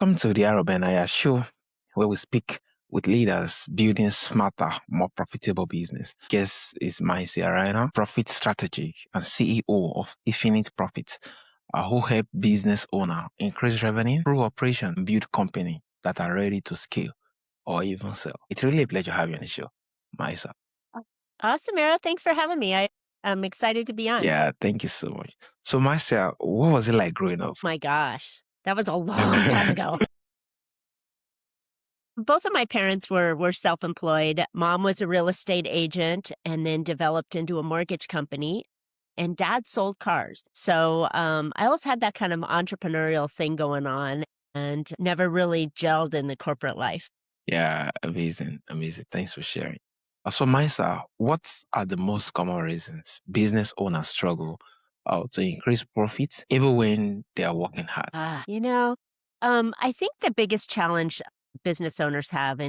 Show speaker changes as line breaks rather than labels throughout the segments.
Welcome to the Benaiah show, where we speak with leaders building smarter, more profitable business. Guest is Marcia Riner, profit strategy and CEO of Infinite Profit, who help business owner increase revenue through operation and build company that are ready to scale or even sell. It's really a pleasure having you on the show, Marcia.
Awesome, Mara. Thanks for having me. I'm excited to be on.
Yeah, thank you so much. So, Marcia, what was it like growing up?
My gosh, that was a long time ago. Both of my parents were self-employed. Mom was a real estate agent and then developed into a mortgage company. And dad sold cars. So I always had that kind of entrepreneurial thing going on and never really gelled in the corporate life.
Yeah, amazing, amazing. Thanks for sharing. So, Maisa, what are the most common reasons business owners struggle to increase profits even when they are working hard?
I think the biggest challenge business owners have,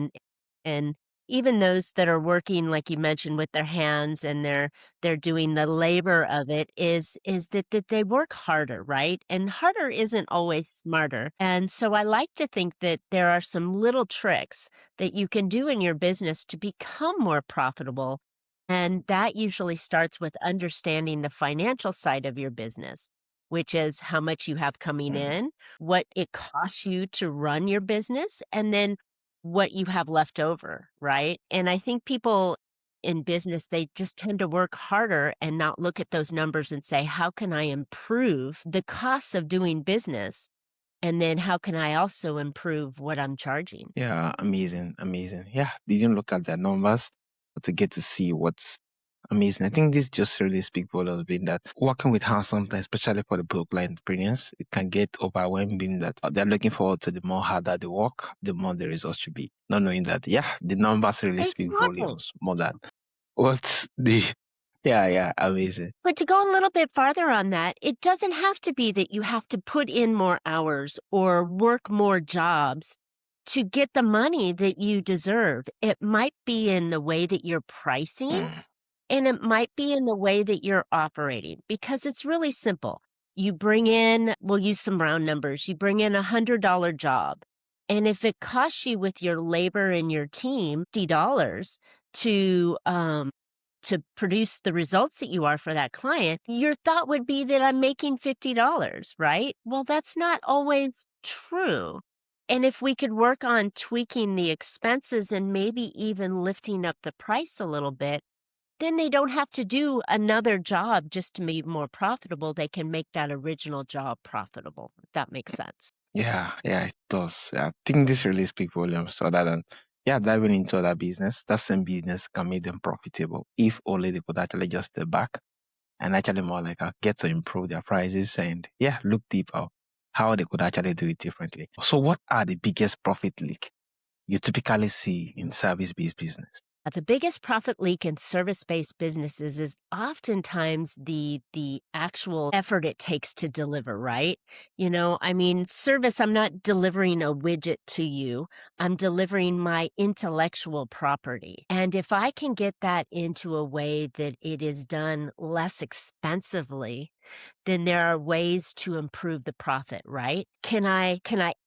and even those that are working, like you mentioned, with their hands and they're doing the labor of it, is that they work harder, right? And harder isn't always smarter. And so I like to think that there are some little tricks that you can do in your business to become more profitable. And that usually starts with understanding the financial side of your business, which is how much you have coming in, what it costs you to run your business, and then what you have left over, right? And I think people in business, they just tend to work harder and not look at those numbers and say, how can I improve the costs of doing business? And then how can I also improve what I'm charging?
Yeah, amazing, amazing. Yeah, didn't look at the numbers but to get to see what's amazing. I think this just really speaks volumes being that working with hands sometimes, especially for the broke line entrepreneurs, it can get overwhelming that they're looking forward to the more harder they work, the more the results should be. Not knowing that, yeah, the numbers really speak
Exactly.
volumes more than what the yeah, amazing.
But to go a little bit farther on that, it doesn't have to be that you have to put in more hours or work more jobs to get the money that you deserve. It might be in the way that you're pricing, and it might be in the way that you're operating, because it's really simple. You bring in, we'll use some round numbers, you bring in $100 job. And if it costs you with your labor and your team $50 to produce the results that you are for that client, your thought would be that I'm making $50, right? Well, that's not always true. And if we could work on tweaking the expenses and maybe even lifting up the price a little bit, then they don't have to do another job just to be more profitable. They can make that original job profitable, if that makes sense.
Yeah, it does. Yeah, I think this really speaks volumes other than diving into other business. That same business can make them profitable if only they could actually just step back and actually more like get to improve their prices and look deeper how they could actually do it differently. So what are the biggest profit leak you typically see in service-based business?
The biggest profit leak in service-based businesses is oftentimes the actual effort it takes to deliver, right? Service, I'm not delivering a widget to you. I'm delivering my intellectual property. And if I can get that into a way that it is done less expensively, then there are ways to improve the profit, right? Can I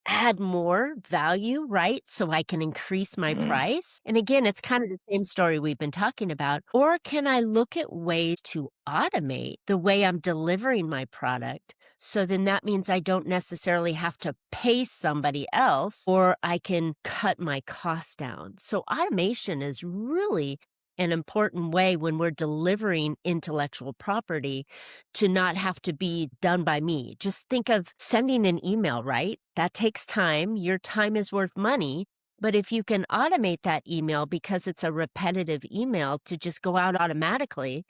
add more value, right? So I can increase my price? And again, it's kind of the same story we've been talking about. Or can I look at ways to automate the way I'm delivering my product? So then that means I don't necessarily have to pay somebody else, or I can cut my costs down. So automation is really an important way when we're delivering intellectual property to not have to be done by me. Just think of sending an email, right? That takes time. Your time is worth money. But if you can automate that email because it's a repetitive email to just go out automatically,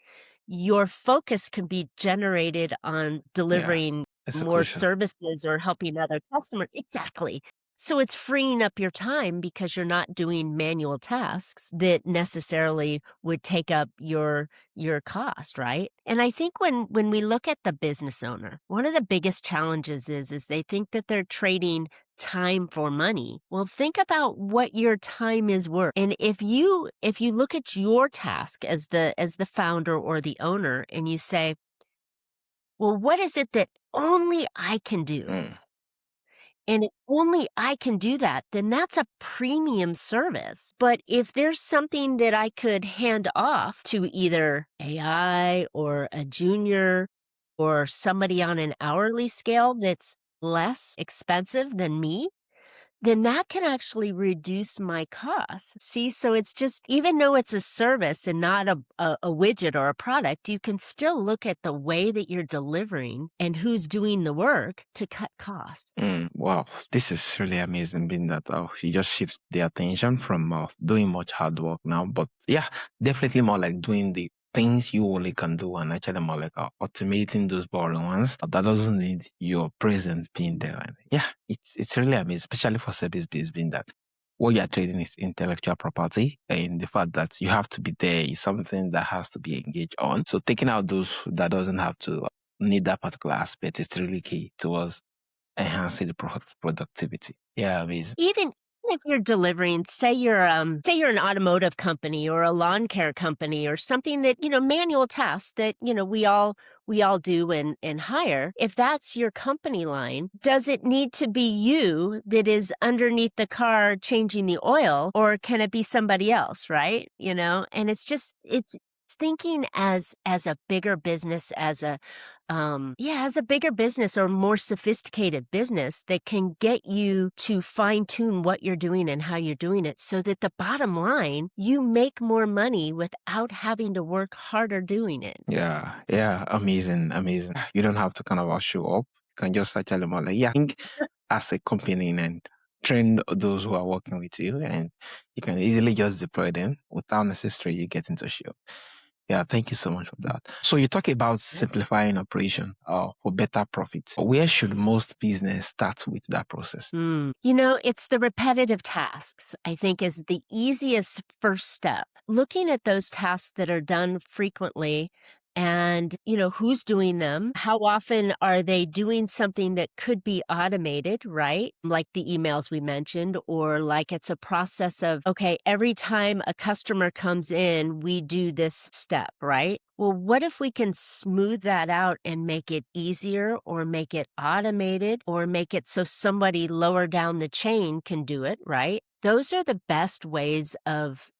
your focus can be generated on delivering more services or helping other customers. Exactly. So it's freeing up your time because you're not doing manual tasks that necessarily would take up your cost, right? And I think when we look at the business owner, one of the biggest challenges is they think that they're trading time for money. Well, think about what your time is worth. And if you look at your task as the founder or the owner and you say, well, what is it that only I can do? and if only I can do that, then that's a premium service. But if there's something that I could hand off to either AI or a junior or somebody on an hourly scale that's less expensive than me, then that can actually reduce my costs. See, so it's just, even though it's a service and not a widget or a product, you can still look at the way that you're delivering and who's doing the work to cut costs.
Wow, this is really amazing. Being that you just shift the attention from doing much hard work now, but yeah, definitely more like doing the things you only can do, and actually more like automating those boring ones that doesn't need your presence being there. And yeah, it's really amazing, especially for service based, being that what you are trading is intellectual property, and the fact that you have to be there is something that has to be engaged on. So taking out those that doesn't have to need that particular aspect is really key towards enhancing the productivity. Yeah, amazing.
Even if you're delivering, say you're an automotive company or a lawn care company or something that, manual tasks that, we all do and hire, if that's your company line, does it need to be you that is underneath the car changing the oil, or can it be somebody else, right? And it's thinking as a bigger business, as a bigger business or more sophisticated business that can get you to fine tune what you're doing and how you're doing it, so that the bottom line, you make more money without having to work harder doing it.
Yeah, amazing, amazing. You don't have to kind of show up. You can just actually more like, yeah, think as a company and train those who are working with you, and you can easily just deploy them without necessarily you getting to show. Yeah, thank you so much for that. So you talk about simplifying operation for better profits. Where should most business start with that process?
It's the repetitive tasks, I think, is the easiest first step. Looking at those tasks that are done frequently and, who's doing them, how often are they doing something that could be automated, right? Like the emails we mentioned, or like it's a process of, okay, every time a customer comes in, we do this step, right? Well, what if we can smooth that out and make it easier, or make it automated, or make it so somebody lower down the chain can do it, right? Those are the best ways of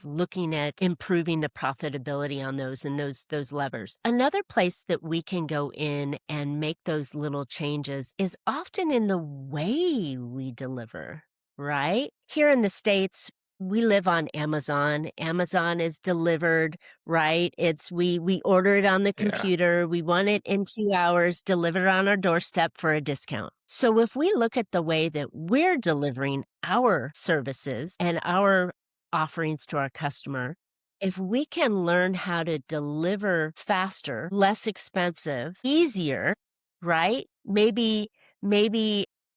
looking at improving the profitability on those and those levers. Another place that we can go in and make those little changes is often in the way we deliver, right? Here in the States, we live on Amazon. Amazon is delivered, right? We order it on the
Yeah.
computer. We want it in 2 hours, delivered on our doorstep for a discount. So if we look at the way that we're delivering our services and our offerings to our customer, if we can learn how to deliver faster, less expensive, easier, right? Maybe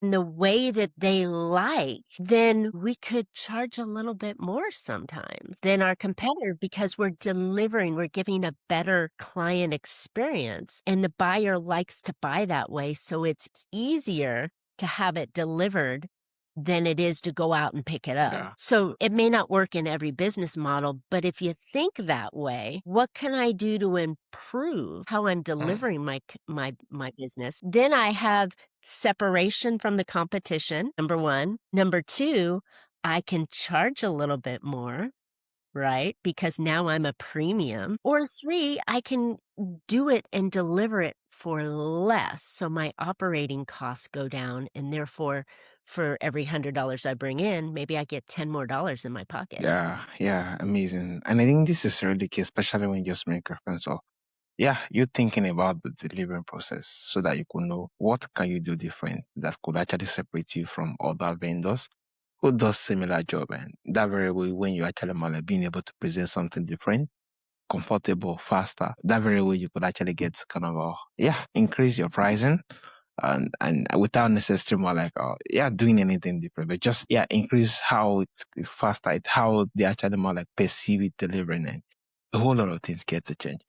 in the way that they like, then we could charge a little bit more sometimes than our competitor, because we're giving a better client experience, and the buyer likes to buy that way. So it's easier to have it delivered than it is to go out and pick it up.
Yeah.
So it may not work in every business model, but if you think that way, what can I do to improve how I'm delivering my business? Then I have separation from the competition, number one. Number two, I can charge a little bit more, right? Because now I'm a premium. Or three, I can do it and deliver it for less. So my operating costs go down, and therefore, for every $100 I bring in, maybe I get $10 more in my pocket.
Yeah, amazing. And I think this is really key, especially when you just make reference of, yeah, you're thinking about the delivering process so that you could know what can you do different that could actually separate you from other vendors who does similar job. And that very way, when you actually being able to present something different, comfortable, faster, that very way you could actually get kind of increase your pricing and without necessarily doing anything different, but just increase how it's faster, it's how they actually more like perceive it delivering, and a whole lot of things get to change.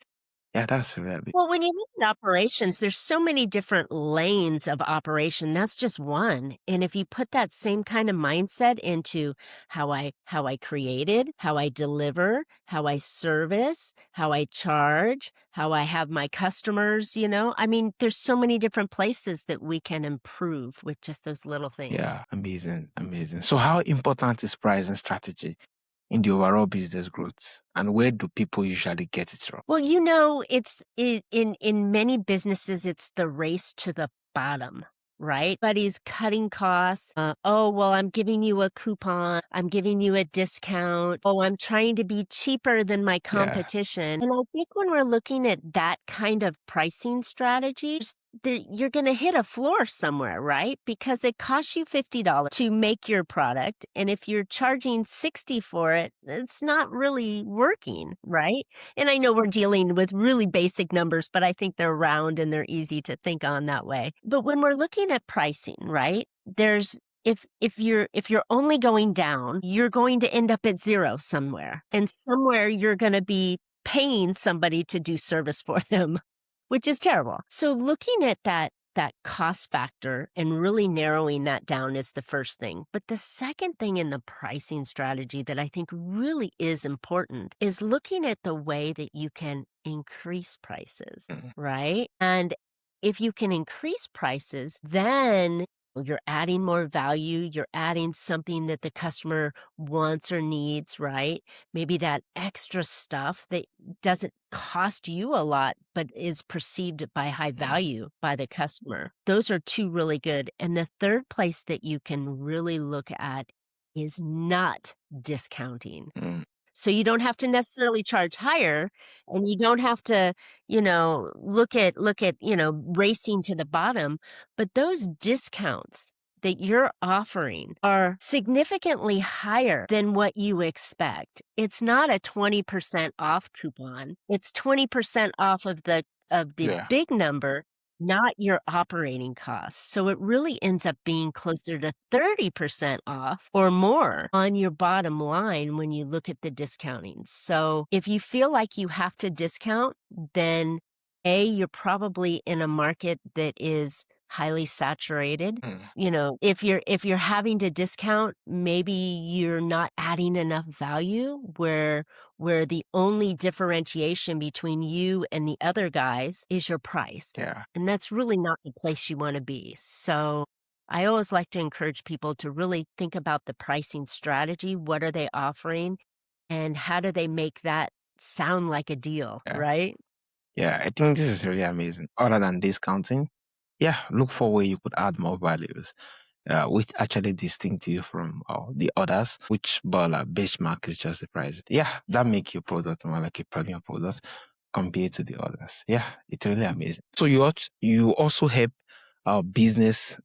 Yeah, that's really big.
Well, when you look at operations, there's so many different lanes of operation. That's just one. And if you put that same kind of mindset into how I created, how I deliver, how I service, how I charge, how I have my customers, I mean, there's so many different places that we can improve with just those little things.
Yeah, amazing, amazing. So how important is pricing strategy in the overall business growth, and where do people usually get it wrong?
Well, it's in many businesses, it's the race to the bottom, right? But he's cutting costs. Oh, well, I'm giving you a coupon. I'm giving you a discount. Oh, I'm trying to be cheaper than my
Yeah.
competition. And I think when we're looking at that kind of pricing strategy, you're going to hit a floor somewhere, right? Because it costs you $50 to make your product. And if you're charging 60 for it, it's not really working, right? And I know we're dealing with really basic numbers, but I think they're round and they're easy to think on that way. But when we're looking at pricing, right? There's if you're only going down, you're going to end up at zero somewhere. And somewhere you're going to be paying somebody to do service for them, which is terrible. So looking at that cost factor and really narrowing that down is the first thing. But the second thing in the pricing strategy that I think really is important is looking at the way that you can increase prices,
Mhm.
right? And if you can increase prices, then you're adding more value, you're adding something that the customer wants or needs, right? Maybe that extra stuff that doesn't cost you a lot, but is perceived by high value by the customer. Those are two really good. And the third place that you can really look at is not discounting.
Mm.
So you don't have to necessarily charge higher, and you don't have to, look at, racing to the bottom, but those discounts that you're offering are significantly higher than what you expect. It's not a 20% off coupon. It's 20% off of the
Yeah.
big number, not your operating costs. So it really ends up being closer to 30% off or more on your bottom line when you look at the discounting. So if you feel like you have to discount, then you're probably in a market that is highly saturated.
Mm.
If you're having to discount, maybe you're not adding enough value where the only differentiation between you and the other guys is your price.
Yeah.
And that's really not the place you want to be. So I always like to encourage people to really think about the pricing strategy. What are they offering? And how do they make that sound like a deal,
Yeah.
right?
Yeah. I think this is really amazing. Other than discounting, yeah, look for where you could add more values, which actually distinct you from the others, which benchmark is just the price. Yeah, that make your product more like a premium product compared to the others. Yeah, it's really amazing. So you also help business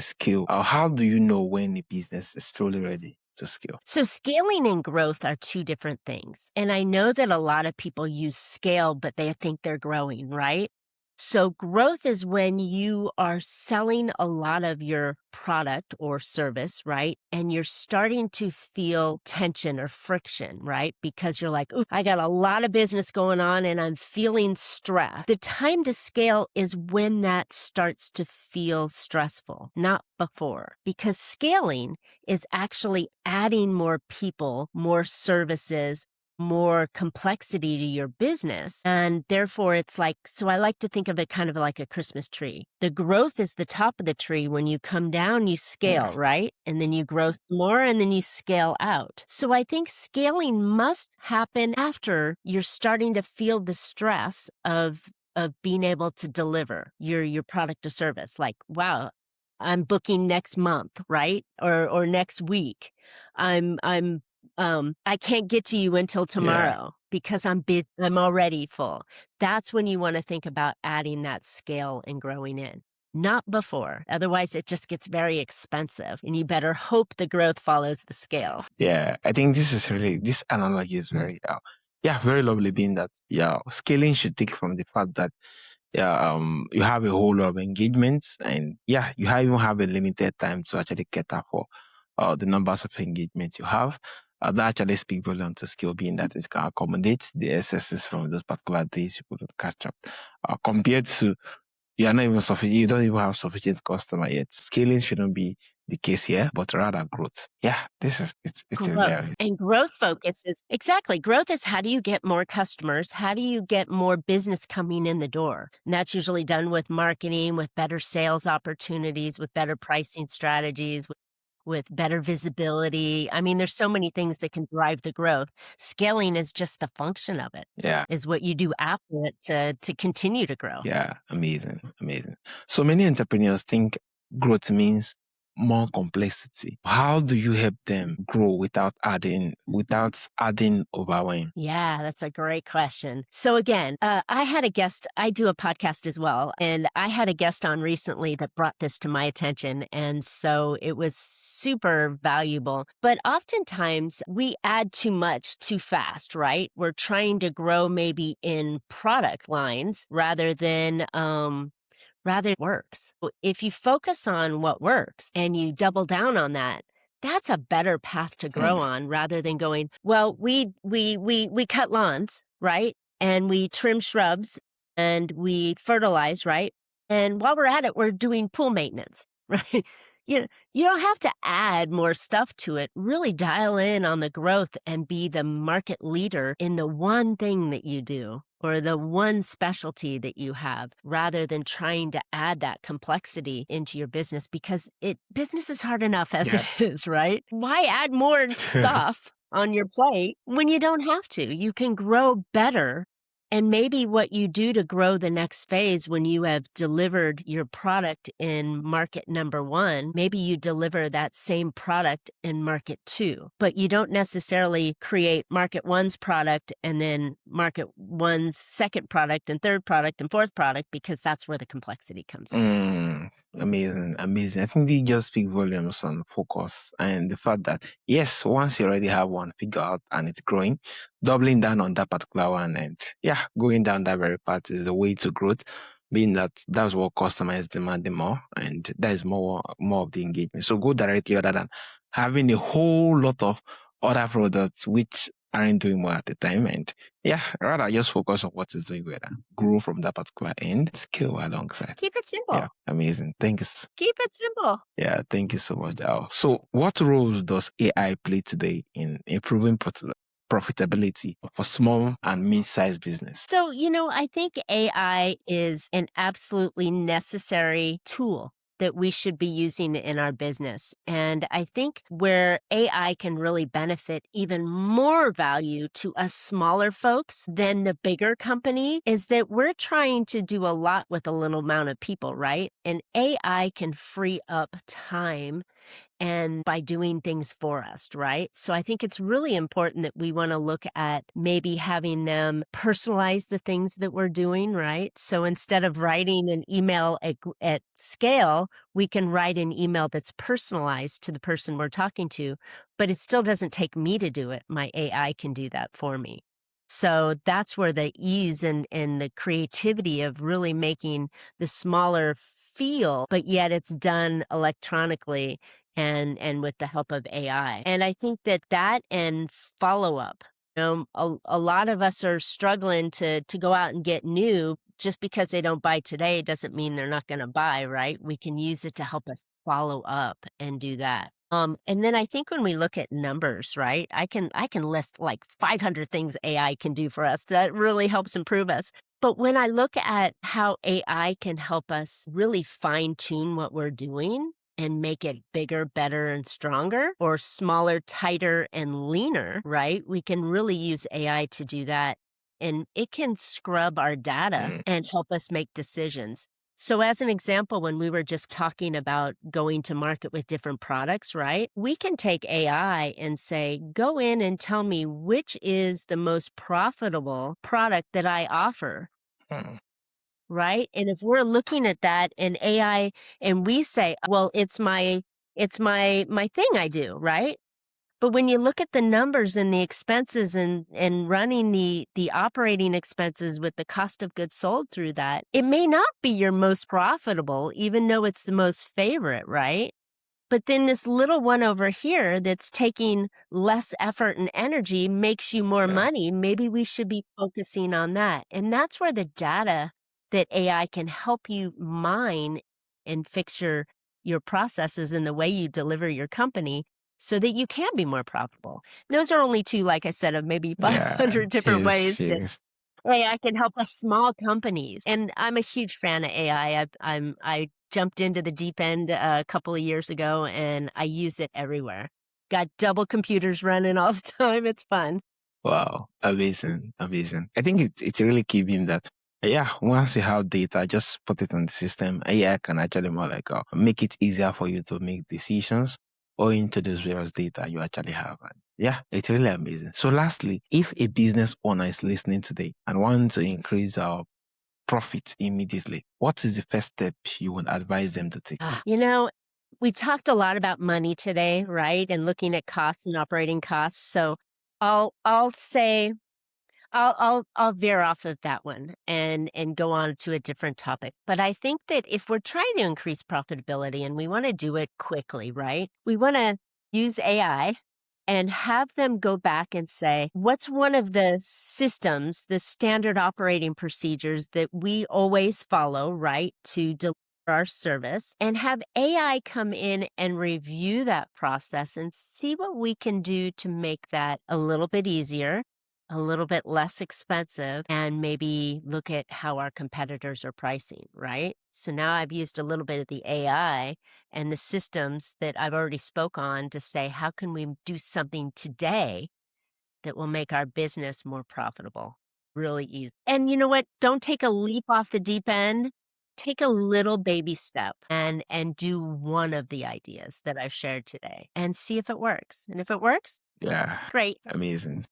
scale. How do you know when a business is truly ready to scale?
So scaling and growth are two different things. And I know that a lot of people use scale, but they think they're growing, right? So growth is when you are selling a lot of your product or service, right? And you're starting to feel tension or friction, right? Because you're like, "Ooh, I got a lot of business going on and I'm feeling stress." The time to scale is when that starts to feel stressful, not before. Because scaling is actually adding more people, more services, more complexity to your business. And therefore, it's like, so I like to think of it kind of like a Christmas tree. The growth is the top of the tree. When you come down, you scale,
Yeah.
right? And then you grow some more and then you scale out. So I think scaling must happen after you're starting to feel the stress of being able to deliver your product or service. Like, wow, I'm booking next month, right? Or next week. I can't get to you until
Yeah.
tomorrow because I'm already full. That's when you want to think about adding that scale and growing in. Not before. Otherwise, it just gets very expensive and you better hope the growth follows the scale.
Yeah, I think this analogy is very lovely, being that scaling should take from the fact that you have a whole lot of engagements, and even have a limited time to actually cater for the numbers of engagements you have. that actually speaks volume to skill, being that it can accommodate the excesses from those particular days you could catch up. Compared to you are not even sufficient, you don't even have sufficient customer yet. Scaling shouldn't be the case here, but rather growth. Yeah, it's a
Growth.
very
And growth focus is exactly. Growth is how do you get more customers? How do you get more business coming in the door? And that's usually done with marketing, with better sales opportunities, with better pricing strategies, with better visibility. I mean, there's so many things that can drive the growth. Scaling is just the function of it,
yeah.
is what you do after it to continue to grow.
Yeah, amazing, amazing. So many entrepreneurs think growth means more complexity. How do you help them grow without adding overwhelm?
Yeah, that's a great question. So again, I had a guest, I do a podcast as well, and I had a guest on recently that brought this to my attention. And so it was super valuable. But oftentimes we add too much too fast, right? We're trying to grow maybe in product lines rather it works. If you focus on what works and you double down on that, that's a better path to grow on rather than going, well, we cut lawns, right? And we trim shrubs and we fertilize, right? And while we're at it, we're doing pool maintenance, right? You don't have to add more stuff to it. Really dial in on the growth and be the market leader in the one thing that you do or the one specialty that you have rather than trying to add that complexity into your business because business is hard enough as it is, right? Why add more stuff on your plate when you don't have to? You can grow better. And maybe what you do to grow the next phase when you have delivered your product in market number 1, maybe you deliver that same product in market 2, but you don't necessarily create market 1's product and then market 1's second product and third product and fourth product because that's where the complexity comes in.
Amazing, amazing. I think they just speak volumes on focus and the fact that, yes, once you already have one figured out and it's growing, doubling down on that particular one and going down that very path is the way to growth, being that that's what customers demanding more and that is more of the engagement. So go directly rather than having a whole lot of other products which aren't doing well at the time and rather just focus on what is doing well and grow from that particular end, scale alongside.
Keep it simple.
Yeah, amazing. Thank you.
Keep it simple.
Yeah, thank you so much, Al. So what roles does AI play today in improving profitability for small and mid-sized business?
So, I think AI is an absolutely necessary tool that we should be using in our business. And I think where AI can really benefit even more value to us smaller folks than the bigger company is that we're trying to do a lot with a little amount of people, right? And AI can free up time and by doing things for us, right? So I think it's really important that we want to look at maybe having them personalize the things that we're doing, right? So instead of writing an email at scale, we can write an email that's personalized to the person we're talking to, but it still doesn't take me to do it. My AI can do that for me. So that's where the ease and the creativity of really making the smaller feel, but yet it's done electronically and with the help of AI. And I think that and follow-up. A lot of us are struggling to go out and get new. Just because they don't buy today doesn't mean they're not going to buy, right? We can use it to help us follow up and do that. And then I think when we look at numbers, right, I can list like 500 things AI can do for us that really helps improve us. But when I look at how AI can help us really fine tune what we're doing and make it bigger, better, and stronger, or smaller, tighter, and leaner, right? We can really use AI to do that. And it can scrub our data and help us make decisions. So as an example, when we were just talking about going to market with different products, right? We can take AI and say, go in and tell me which is the most profitable product that I offer. Right? And if we're looking at that in AI and we say, well, it's my thing I do, right? But when you look at the numbers and the expenses and running the operating expenses with the cost of goods sold through that, it may not be your most profitable, even though it's the most favorite, right? But then this little one over here that's taking less effort and energy makes you more
Yeah.
money. Maybe we should be focusing on that. And that's where the data that AI can help you mine and fix your processes and the way you deliver your company so that you can be more profitable. Those are only two, like I said, of maybe
Yeah.
500 different ways that
Yes.
AI can help us small companies. And I'm a huge fan of AI. I jumped into the deep end a couple of years ago and I use it everywhere. Got double computers running all the time. It's fun.
Wow. Amazing. Amazing. I think it's really key being that, yeah, once you have data, just put it on the system. AI can actually more like make it easier for you to make decisions or into those various data you actually have. And yeah, it's really amazing. So lastly, if a business owner is listening today and wants to increase our profit immediately, what is the first step you would advise them to take?
You know, we talked a lot about money today, right? And looking at costs and operating costs. So I'll say I'll veer off of that one and go on to a different topic. But I think that if we're trying to increase profitability and we want to do it quickly, right? We want to use AI and have them go back and say, what's one of the systems, the standard operating procedures that we always follow, right, to deliver our service, and have AI come in and review that process and see what we can do to make that a little bit easier, a little bit less expensive, and maybe look at how our competitors are pricing, right? So now I've used a little bit of the AI and the systems that I've already spoke on to say, how can we do something today that will make our business more profitable? Really easy. And you know what? Don't take a leap off the deep end. Take a little baby step and do one of the ideas that I've shared today and see if it works. And if it works,
Yeah.
great.
Amazing.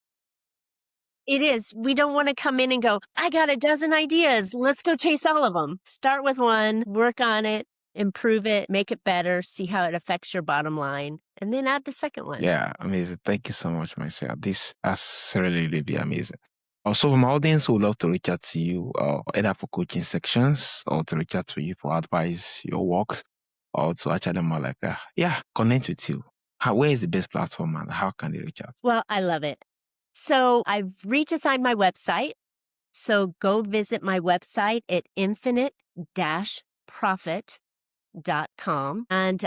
It is. We don't want to come in and go, I got a dozen ideas. Let's go chase all of them. Start with one, work on it, improve it, make it better, see how it affects your bottom line, and then add the second one.
Yeah, amazing. Thank you so much, Marcia. This has really been amazing. Also, my audience would love to reach out to you, either for coaching sections or to reach out to you for advice, your works, or to actually more like, connect with you. Where is the best platform and how can they reach out?
Well, I love it. So I've redesigned my website. So go visit my website at infinite-profit.com. And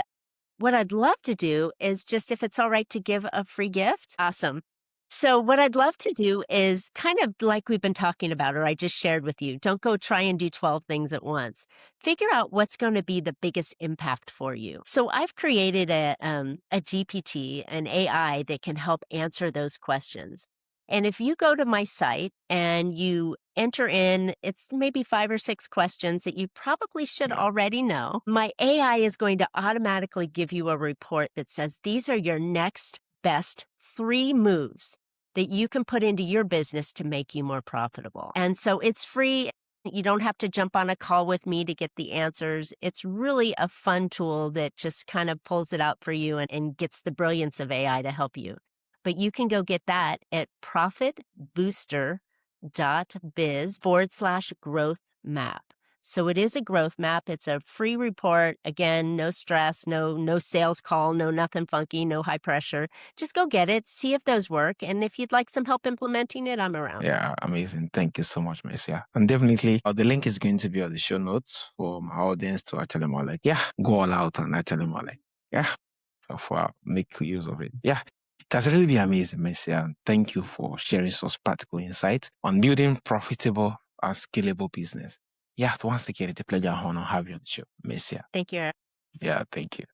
what I'd love to do is just, if it's all right to give a free gift, awesome. So what I'd love to do is kind of like we've been talking about, or I just shared with you, don't go try and do 12 things at once. Figure out what's going to be the biggest impact for you. So I've created a GPT, an AI that can help answer those questions. And if you go to my site and you enter in, it's maybe 5 or 6 questions that you probably should already know, my AI is going to automatically give you a report that says, these are your next best 3 moves that you can put into your business to make you more profitable. And so it's free. You don't have to jump on a call with me to get the answers. It's really a fun tool that just kind of pulls it out for you and gets the brilliance of AI to help you. But you can go get that at profitbooster.biz/growth map. So it is a growth map. It's a free report. Again, no stress, no sales call, no nothing funky, no high pressure. Just go get it, see if those work. And if you'd like some help implementing it, I'm around.
Yeah, amazing. Thank you so much, Marcia. And definitely, the link is going to be on the show notes for my audience to actually more like, go all out and actually more like, make use of it. Yeah. It has really been amazing, Marcia. And thank you for sharing such practical insights on building profitable and scalable business. Yeah, once again, it's a pleasure and honor to have you on the show, Marcia.
Thank you.
Yeah, thank you.